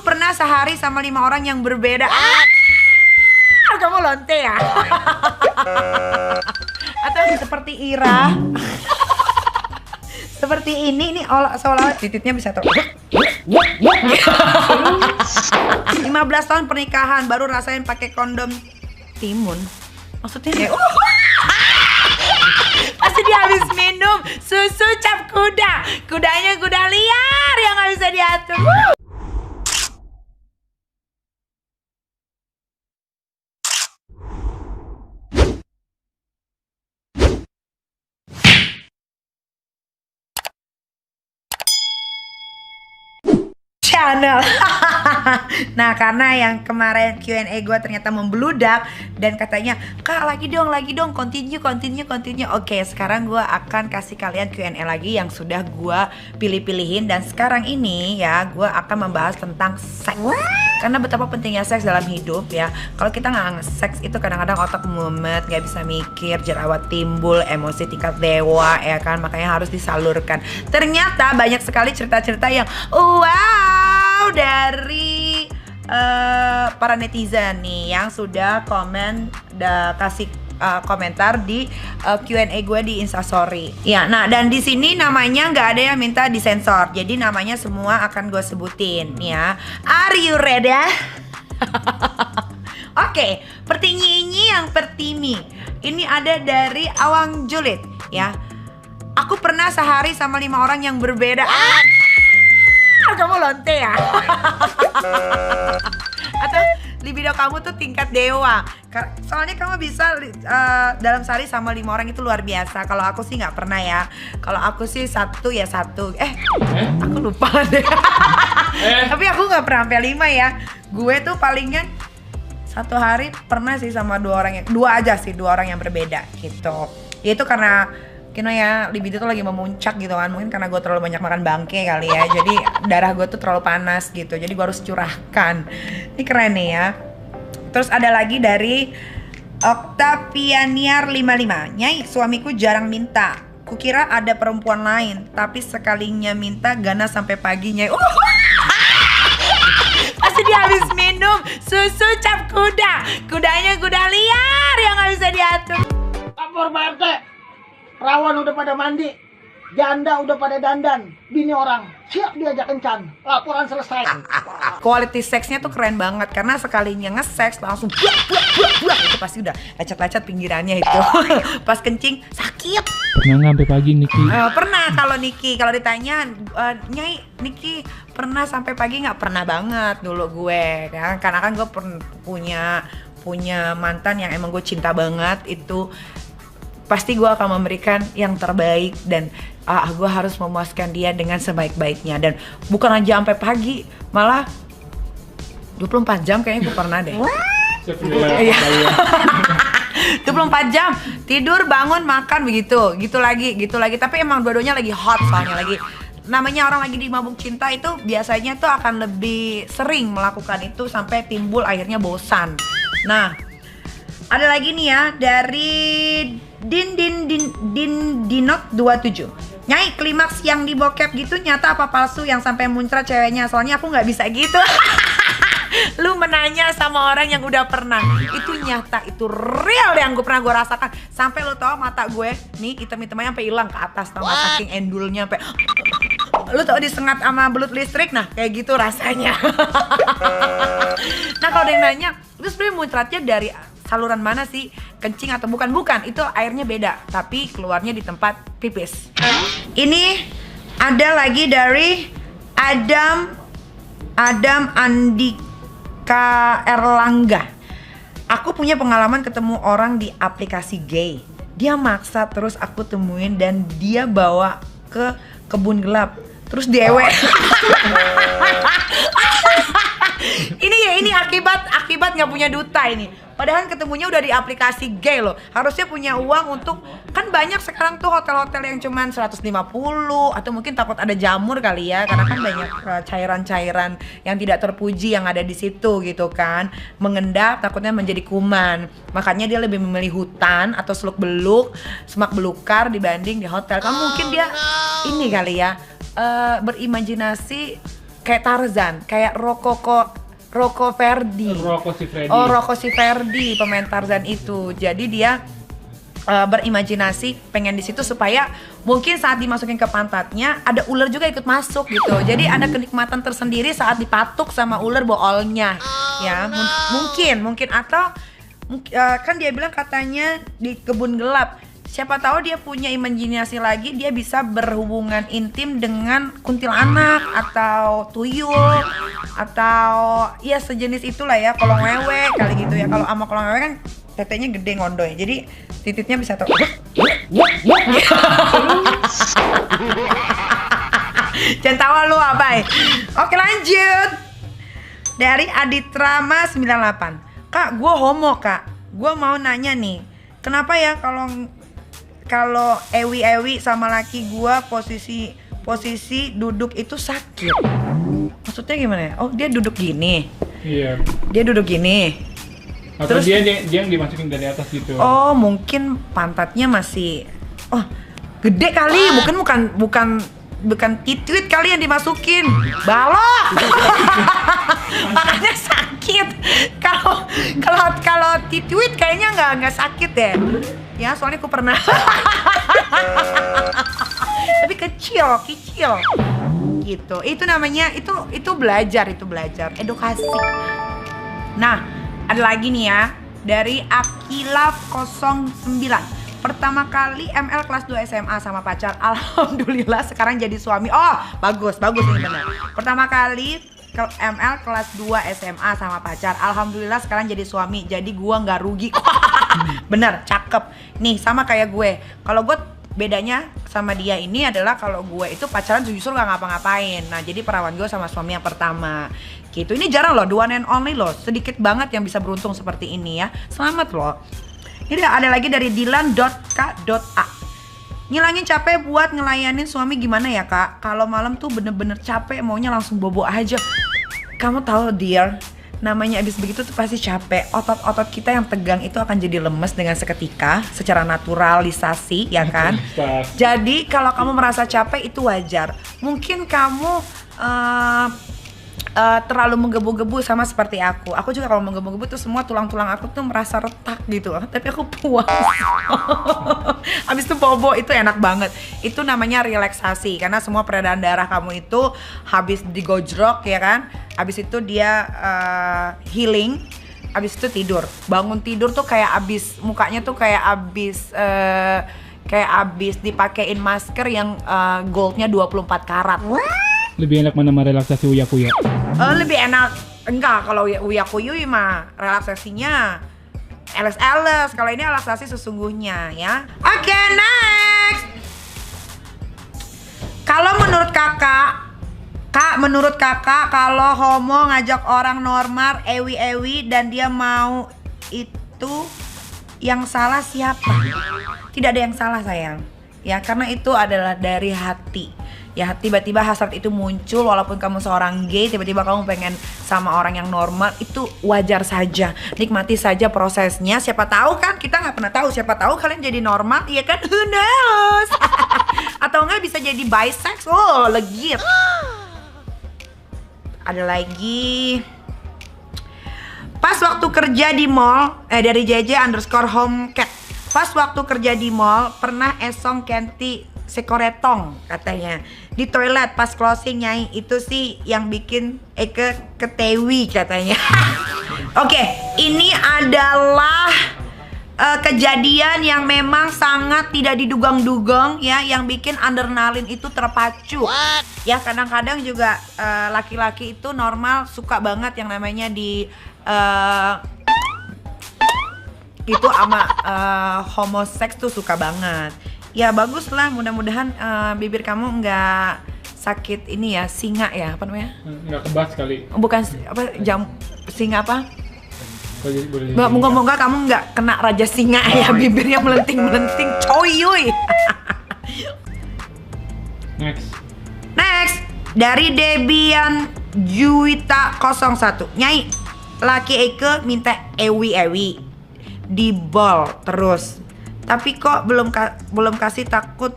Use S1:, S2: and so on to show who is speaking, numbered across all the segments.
S1: pernah sehari sama 5 orang yang berbeda. Kamu lonte ya? Atau seperti Ira. Seperti ini seolah-olah titiknya bisa 15 tahun pernikahan baru rasain pakai kondom timun. Maksudnya pasti dia habis minum susu cap kuda. Kudanya kuda liar yang gak bisa diatur. Channel. Nah, karena yang kemarin Q&A gue ternyata membludak dan katanya, "Kak, lagi dong, continue." Oke, sekarang gue akan kasih kalian Q&A lagi yang sudah gue pilih-pilihin. Dan sekarang ini ya, gue akan membahas tentang seks. Karena betapa pentingnya seks dalam hidup ya. Kalau kita nggak seks itu kadang-kadang otak mumet, nggak bisa mikir, jerawat timbul, emosi tingkat dewa ya kan. Makanya harus disalurkan. Ternyata banyak sekali cerita-cerita yang wow dari para netizen nih yang sudah komen, kasih komentar di Q&A gue di Instastory. Ya, nah dan di sini namanya nggak ada yang minta disensor, jadi namanya semua akan gue sebutin ya. Are you ready? Oke, pertanyaan yang pertimi ini ada dari Awang Julid ya. Aku pernah sehari sama 5 orang yang berbeda. Kamu lonte ya? Atau libido kamu tuh tingkat dewa. Soalnya kamu bisa dalam sehari sama 5 orang itu luar biasa. Kalau aku sih nggak pernah ya. Kalau aku sih satu. Aku lupa deh. Tapi aku nggak pernah sampai 5 ya. Gue tuh palingan satu hari pernah sih sama 2 orang yang berbeda gitu. Itu karena libido tuh lagi memuncak gitu kan. Mungkin karena gue terlalu banyak makan bangke kali ya. Jadi darah gue tuh terlalu panas gitu. Jadi gue harus curahkan. Ini keren nih ya. Terus ada lagi dari Octavianiar 55. Nyai, suamiku jarang minta. Kukira ada perempuan lain, tapi sekalinya minta ganas sampai pagi, Nyai. Pasti dia habis minum susu cap kuda. Kudanya kuda liar yang gak bisa diatur.
S2: Lapor Pak RT. Perawan udah pada mandi, janda udah pada dandan, bini orang siap diajak kencan, laporan selesai.
S1: Quality seksnya tuh keren banget karena sekalinya nge-seks langsung buak itu pasti udah lecet-lecet pinggirannya itu. Pas kencing sakit.
S3: Pernah nggak sampai pagi Niki?
S1: Pernah kalau ditanya, Nyai Niki pernah sampai pagi nggak? Pernah banget dulu gue kan, karena kan gue punya mantan yang emang gue cinta banget itu. Pasti gue akan memberikan yang terbaik dan gue harus memuaskan dia dengan sebaik-baiknya. Dan bukan aja sampai pagi, malah 24 jam kayaknya gue pernah deh. 24 jam, tidur, bangun, makan, gitu lagi. Tapi emang dua-duanya lagi hot soalnya lagi. Namanya orang lagi di mabuk cinta itu biasanya tuh akan lebih sering melakukan itu sampai timbul akhirnya bosan. Nah, ada lagi nih ya dari Dinot 27. Nyai, klimaks yang di bokep gitu nyata apa palsu yang sampai muncrat ceweknya? Soalnya aku nggak bisa gitu. Lu menanya sama orang yang udah pernah. Itu nyata, itu real yang pernah gue rasakan. Sampai lu tau mata gue nih hitam-hitamnya sampai hilang ke atas, tau gak, saking endulnya sampai. Lu tau disengat sama belut listrik, nah kayak gitu rasanya. Nah kalau ada yang nanya, itu sebenarnya muncratnya dari saluran mana sih? Kencing atau bukan? Bukan, itu airnya beda, tapi keluarnya di tempat pipis. Ini ada lagi dari Adam Andika Erlangga. Aku punya pengalaman ketemu orang di aplikasi gay. Dia maksa terus aku temuin dan dia bawa ke kebun gelap. Terus diewe. Ini akibat nggak punya duta ini. Padahal ketemunya udah di aplikasi gay loh. Harusnya punya uang untuk, kan banyak sekarang tuh hotel-hotel yang cuman 150 atau mungkin takut ada jamur kali ya, karena kan banyak cairan-cairan yang tidak terpuji yang ada di situ gitu kan. Mengendap takutnya menjadi kuman. Makanya dia lebih memilih hutan atau seluk-beluk, semak belukar dibanding di hotel. Kan mungkin dia ini kali ya, berimajinasi kayak Tarzan, kayak Rocco Verdi.
S3: Rocco Siffredi.
S1: Oh, Rocco Siffredi, pemain Tarzan itu. Jadi dia berimajinasi pengen di situ supaya mungkin saat dimasukin ke pantatnya ada ular juga ikut masuk gitu. Jadi ada kenikmatan tersendiri saat dipatuk sama ular boolnya. Ya, mungkin atau kan dia bilang katanya di kebun gelap. Siapa tahu dia punya imajinasi lagi, dia bisa berhubungan intim dengan kuntilanak atau tuyul atau ya sejenis itulah ya, kolong wewe kali gitu ya. Kalau sama kolong wewe kan tetenya gede ngondoy, jadi titiknya bisa tuh. Jangan tawa lu abai. Oke lanjut. Dari Aditrama 98. Kak, gue homo kak. Gue mau nanya nih, kenapa ya kalau ewi sama laki gue posisi duduk itu sakit? Maksudnya gimana ya? Oh dia duduk gini.
S3: Iya.
S1: Dia duduk gini.
S3: Atau
S1: Terus,
S3: dia yang dimasukin dari atas gitu.
S1: oh mungkin pantatnya masih gede kali, bukan titwit kali yang dimasukin, balok. Makanya sakit. Kalau titwit kayaknya nggak sakit deh. Ya soalnya aku pernah. Tapi kecil gitu. Itu namanya itu belajar edukasi. Nah, ada lagi nih ya, dari Akila 09. Pertama kali ML kelas 2 SMA sama pacar. Alhamdulillah sekarang jadi suami. Oh, bagus ini benar. Pertama kali ke ML kelas 2 SMA sama pacar. Alhamdulillah sekarang jadi suami. Jadi gua nggak rugi. Bener, cakep. Nih sama kayak gue. Kalau gue bedanya sama dia ini adalah kalau gue itu pacaran justru gak ngapa-ngapain. Nah jadi perawan gue sama suami yang pertama gitu. Ini jarang loh, the one and only loh. Sedikit banget yang bisa beruntung seperti ini ya. Selamat loh. Ini ada lagi dari Dilan.k.a. Ngilangin capek buat ngelayanin suami gimana ya kak? Kalau malam tuh bener-bener capek, maunya langsung bobo aja. Kamu tahu dear, namanya abis begitu tuh pasti capek. Otot-otot kita yang tegang itu akan jadi lemes dengan seketika, secara naturalisasi ya kan. Jadi kalau kamu merasa capek itu wajar. Mungkin kamu terlalu menggebu-gebu sama seperti aku. Aku juga kalau menggebu-gebu tuh semua tulang-tulang aku tuh merasa retak gitu. Tapi aku puas. Habis itu bobo itu enak banget. Itu namanya relaksasi karena semua peredaran darah kamu itu habis digojrok ya kan. Habis itu dia healing. Habis itu tidur. Bangun tidur tuh kayak abis mukanya tuh kayak abis dipakein masker yang goldnya 24 karat.
S3: Lebih enak mana relaksasi uya-kuya?
S1: Lebih enak enggak kalau uya-kuyu mah relaksasinya LS. Kalau ini relaksasi sesungguhnya ya. Oke, next. Kalau menurut kakak kalau homo ngajak orang normal ewi dan dia mau itu yang salah siapa? Tidak ada yang salah sayang. Ya karena itu adalah dari hati. Ya tiba-tiba hasrat itu muncul walaupun kamu seorang gay, tiba-tiba kamu pengen sama orang yang normal, itu wajar saja. Nikmati saja prosesnya. Siapa tahu kan, kita nggak pernah tahu. Siapa tahu kalian jadi normal, ya kan? Who knows? Atau nggak bisa jadi bisex? Oh, legit. Ada lagi. Pas waktu kerja di mall, dari JJ_homecat. Pas waktu kerja di mall, pernah esong kenti sekoretong katanya di toilet pas closing nyai, itu sih yang bikin Eke ketewi katanya. Oke, ini adalah kejadian yang memang sangat tidak diduga-duga ya, yang bikin adrenalin itu terpacu. Ya kadang-kadang juga laki-laki itu normal suka banget yang namanya di itu sama homoseks tuh suka banget. Ya bagus lah, mudah-mudahan bibir kamu nggak sakit ini ya, singa ya, apa namanya?
S3: Nggak kebas kali.
S1: Bukan apa, singa apa? Moga-moga kamu nggak kena raja singa ya, bibirnya melenting-melenting, coy. Next dari Debian Juwita 01. Nyai, laki Eke minta ewi di ball terus. Tapi kok belum kasih, takut.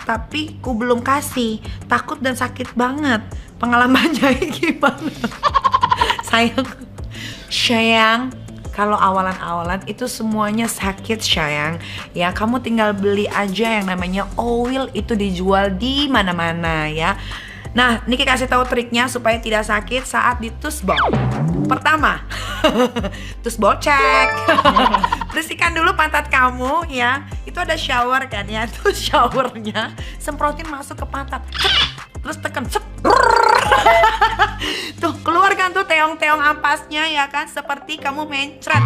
S1: Tapi ku belum kasih, takut dan sakit banget. pengalamannya gimana? Sayang, kalau awalan-awalan itu semuanya sakit sayang. Ya, kamu tinggal beli aja yang namanya oil, itu dijual di mana-mana ya. Nah, Niki kasih tahu triknya supaya tidak sakit saat ditusbol. Pertama, tusbol cek. Bersihkan dulu pantat kamu ya. Itu ada shower kan ya. Terus showernya semprotin masuk ke pantat. Terus tekan tuh keluarkan tuh teong-teong ampasnya ya kan, seperti kamu mencret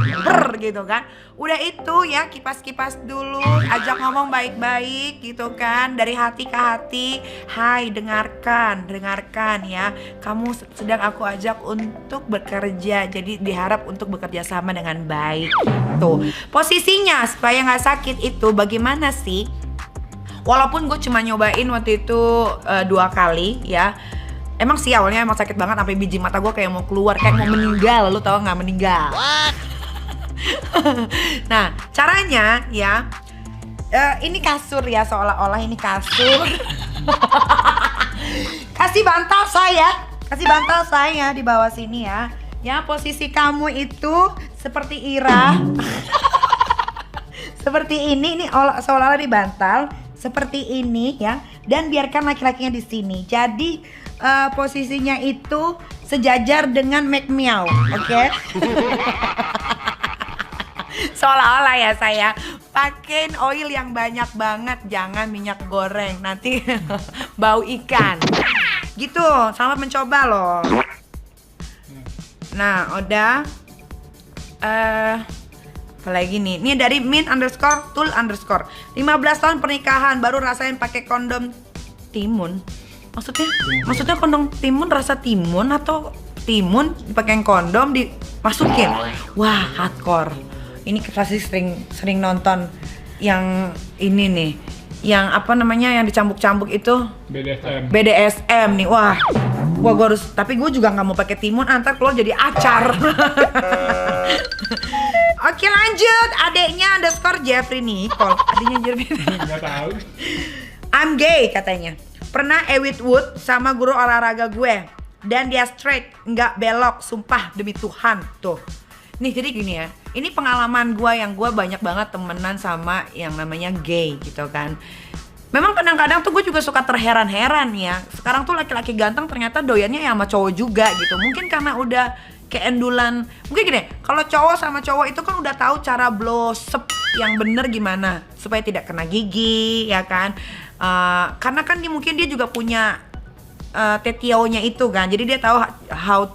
S1: gitu kan. Udah itu ya, kipas-kipas dulu, ajak ngomong baik-baik gitu kan, dari hati ke hati. Hai, dengarkan ya, kamu sedang aku ajak untuk bekerja, jadi diharap untuk bekerja sama dengan baik. Tuh posisinya supaya nggak sakit itu bagaimana sih? Walaupun gue cuma nyobain waktu itu 2 kali ya. Emang sih awalnya emang sakit banget, sampai biji mata gue kayak mau keluar, kayak mau meninggal. Lu tau gak meninggal? Nah caranya ya, ini kasur ya, seolah-olah ini kasur. Kasih bantal saya di bawah sini ya. Ya, posisi kamu itu seperti Ira. Seperti ini seolah-olah di bantal seperti ini ya, dan biarkan laki-lakinya di sini. Jadi posisinya itu sejajar dengan Mac Meow, oke? Seolah-olah ya saya pakein oil yang banyak banget, jangan minyak goreng, nanti bau ikan. Gitu, selamat mencoba loh. Nah, udah. Apalagi nih, ini dari min_tool_. 15 tahun pernikahan baru rasain pakai kondom timun. Maksudnya kondom timun rasa timun atau timun dipakein kondom dimasukin? Wah, hardcore. Ini pasti sering nonton yang ini nih, yang apa namanya, yang dicambuk-cambuk itu BDSM nih. Wah gue harus, tapi gue juga nggak mau pakai timun, antar keluar jadi acar. Oke, lanjut. Adeknya _Jeffrey Nicole. Adeknya Jeffrey.
S3: Nggak tahu.
S1: I'm gay katanya. Pernah Ewit Wood sama guru olahraga gue, dan dia straight, nggak belok, sumpah demi Tuhan. Tuh. Nih jadi gini ya. Ini pengalaman gue, yang gue banyak banget temenan sama yang namanya gay gitu kan. Memang kadang-kadang tuh gue juga suka terheran-heran ya. Sekarang tuh laki-laki ganteng ternyata doyannya ya sama cowok juga gitu. Mungkin karena udah keendulan. Mungkin gini, kalau cowok sama cowok itu kan udah tahu cara blowsep yang bener gimana supaya tidak kena gigi ya kan. Karena kan mungkin dia juga punya tetionya itu kan. Jadi dia tahu how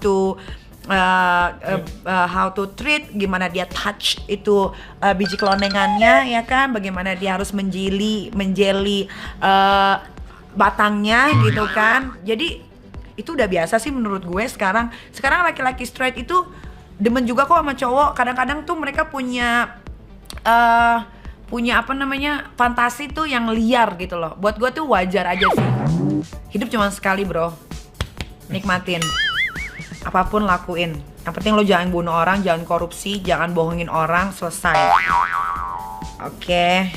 S1: to treat, gimana dia touch itu biji kelonengannya ya kan, bagaimana dia harus menjeli batangnya gitu kan. Jadi itu udah biasa sih menurut gue sekarang laki-laki straight itu demen juga kok sama cowok. Kadang-kadang tuh mereka punya apa namanya, fantasi tuh yang liar gitu loh. Buat gue tuh wajar aja sih. Hidup cuma sekali bro, nikmatin. Apapun lakuin. Yang penting lo jangan bunuh orang, jangan korupsi, jangan bohongin orang, selesai. Oke.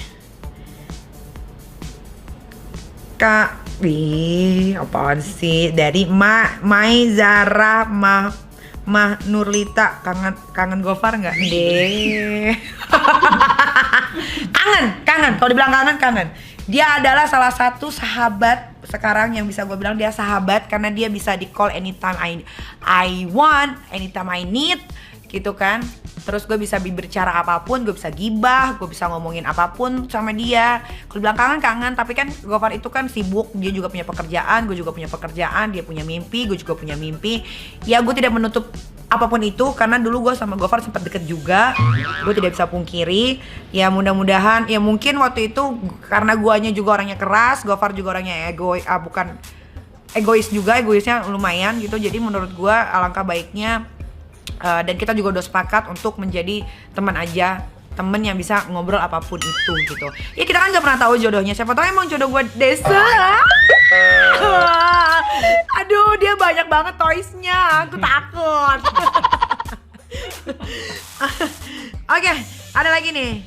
S1: Kak, apaan sih? Dari Mai Zara Mah Nurlita, kangen Gofar nggak? Deh. kangen. Kalau dibilang kangen. Dia adalah salah satu sahabat sekarang yang bisa gue bilang dia sahabat, karena dia bisa di call anytime I want, anytime I need gitu kan. Terus gue bisa berbicara apapun, gue bisa gibah, gue bisa ngomongin apapun sama dia. Kalau bilang kangen, tapi kan Gofar itu kan sibuk, dia juga punya pekerjaan, gue juga punya pekerjaan, dia punya mimpi, gue juga punya mimpi. Ya gue tidak menutup apapun itu, karena dulu gue sama Gofar sempat deket juga, gue tidak bisa pungkiri. Ya mudah-mudahan, ya mungkin waktu itu karena guanya juga orangnya keras, Gofar juga orangnya egoisnya lumayan gitu. Jadi menurut gue alangkah baiknya, dan kita juga udah sepakat untuk menjadi teman aja, temen yang bisa ngobrol apapun itu gitu. Ya kita kan nggak pernah tahu jodohnya, siapa tahu emang jodoh gue Desa. Aduh, dia banyak banget toysnya, aku takut. Oke, ada lagi nih.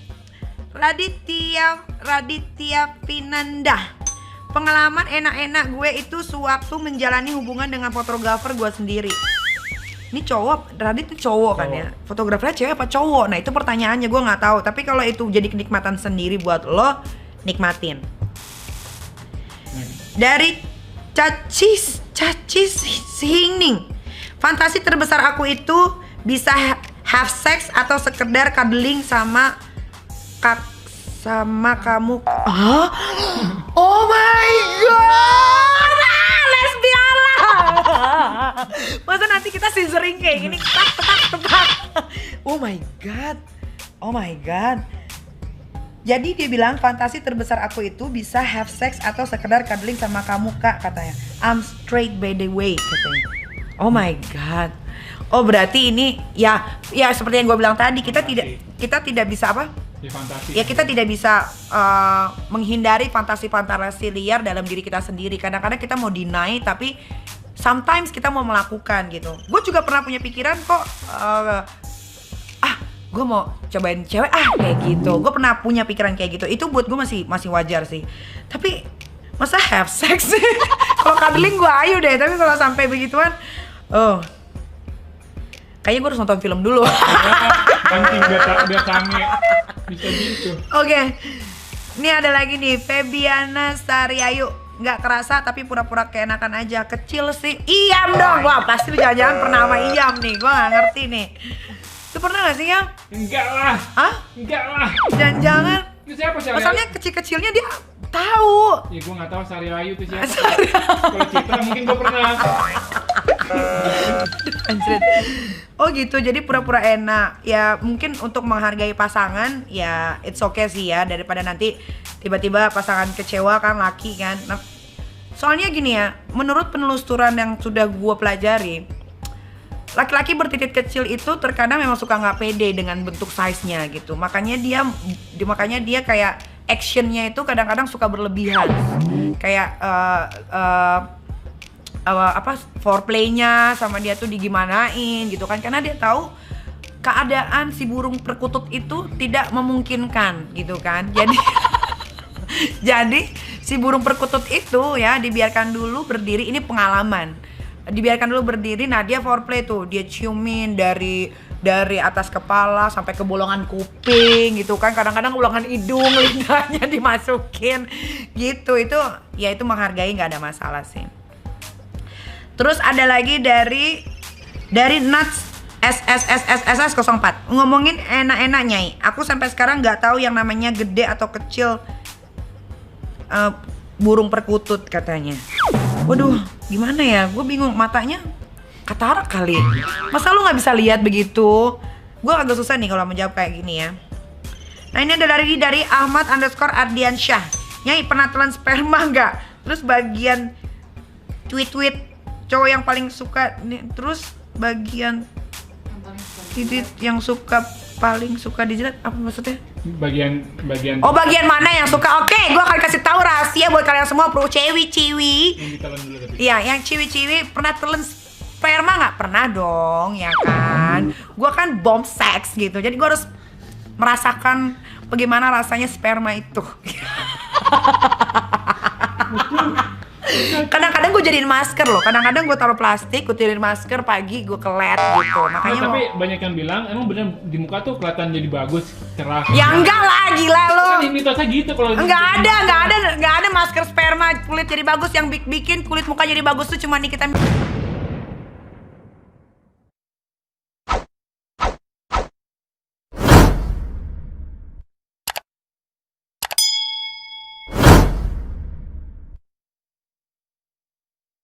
S1: Raditya Pinanda. pengalaman enak-enak gue itu sewaktu menjalani hubungan dengan fotografer gue sendiri. Ini cowok, Radit itu cowok kan ya. Fotografernya cewek apa cowok? Nah itu pertanyaannya, gue nggak tahu. Tapi kalau itu jadi kenikmatan sendiri buat lo, nikmatin. Dari Cacis Hingning, fantasi terbesar aku itu bisa have sex atau sekedar cuddling sama kamu. Hah? Oh my god, lesbian lah. Masa nanti kita scissoring kayak gini, tepak. Oh my god. Jadi dia bilang fantasi terbesar aku itu bisa have sex atau sekedar cuddling sama kamu kak, katanya. I'm straight by the way, katanya. Oh my god. Oh berarti ini ya seperti yang gue bilang tadi, kita tidak bisa apa? Ya kita tidak bisa menghindari fantasi-fantasi liar dalam diri kita sendiri. Kadang-kadang kita mau deny tapi sometimes kita mau melakukan gitu. Gue juga pernah punya pikiran kok gue mau cobain cewek kayak gitu. Gue pernah punya pikiran kayak gitu. Itu buat gue masih wajar sih. Tapi masa have sex sih? Kalau cuddling gue ayo deh. Tapi kalau sampai begituan, kayaknya gue harus nonton film dulu.
S3: Pancing biar sange. Bisa gitu.
S1: Oke. Ini ada lagi nih, Febiana Sariayu. Nggak kerasa tapi pura-pura keenakan aja. Kecil sih. Iyam dong. Wah pasti lu jangan-jangan pernah sama Iyam nih. Gue nggak ngerti nih. Lu pernah gak sih Yam?
S3: Enggak lah.
S1: Hah?
S3: Enggak lah.
S1: Jangan-jangan.
S3: Itu siapa Sari?
S1: Masalahnya kecil-kecilnya dia tahu.
S3: Ya gue nggak tahu Sari Ayu itu siapa. Kalau Citra mungkin gue pernah.
S1: Anjir. Oh gitu, jadi pura-pura enak. Ya mungkin untuk menghargai pasangan, ya it's okay sih ya, daripada nanti tiba-tiba pasangan kecewa kan, laki kan. Nah, soalnya gini ya, menurut penelusuran yang sudah gue pelajari, laki-laki bertitik kecil itu terkadang memang suka nggak pede dengan bentuk size-nya gitu. Makanya dia kayak actionnya itu kadang-kadang suka berlebihan. Kayak foreplay-nya sama dia tuh digimanain gitu kan, karena dia tahu keadaan si burung perkutut itu tidak memungkinkan gitu kan. Jadi si burung perkutut itu ya dibiarkan dulu berdiri, ini pengalaman. Dibiarkan dulu berdiri, nah dia foreplay tuh, dia ciumin dari atas kepala sampai ke bolongan kuping gitu kan, kadang-kadang bolongan hidung, lidahnya dimasukin gitu. Itu menghargai, nggak ada masalah sih. Terus ada lagi dari Nuts SSSSS04, ngomongin enak-enak Nyai. Aku sampai sekarang nggak tahu yang namanya gede atau kecil burung perkutut katanya. Waduh, gimana ya? Gue bingung, matanya katarak kali. Masa lu nggak bisa lihat begitu? Gue agak susah nih kalau menjawab kayak gini ya. Nah ini ada dari Ahmad_Ardiansyah. Nyai pernah telan sperma nggak? Terus bagian tweet cowok yang paling suka nih, terus bagian titik yang paling suka dijilat, apa maksudnya? Bagian mana yang suka? Oke, gue akan kasih tahu rahasia buat kalian semua, bro. Ciwi iya, yang ciwi pernah telan sperma nggak? Pernah dong, ya kan? Gue kan bomb sex gitu, jadi gue harus merasakan bagaimana rasanya sperma itu. Kadang-kadang gue jadiin masker loh, kadang-kadang gue taruh plastik, gue jadiin masker pagi, gue kelet gitu. Makanya
S3: tapi banyak yang bilang emang bener di muka tuh kelihatan jadi bagus, cerah.
S1: Ya enggak lah, gila lo.
S3: Kan mitosnya gitu kalau.
S1: Enggak ada masker sperma kulit jadi bagus. Yang bikin kulit muka jadi bagus tuh cuma Nikita.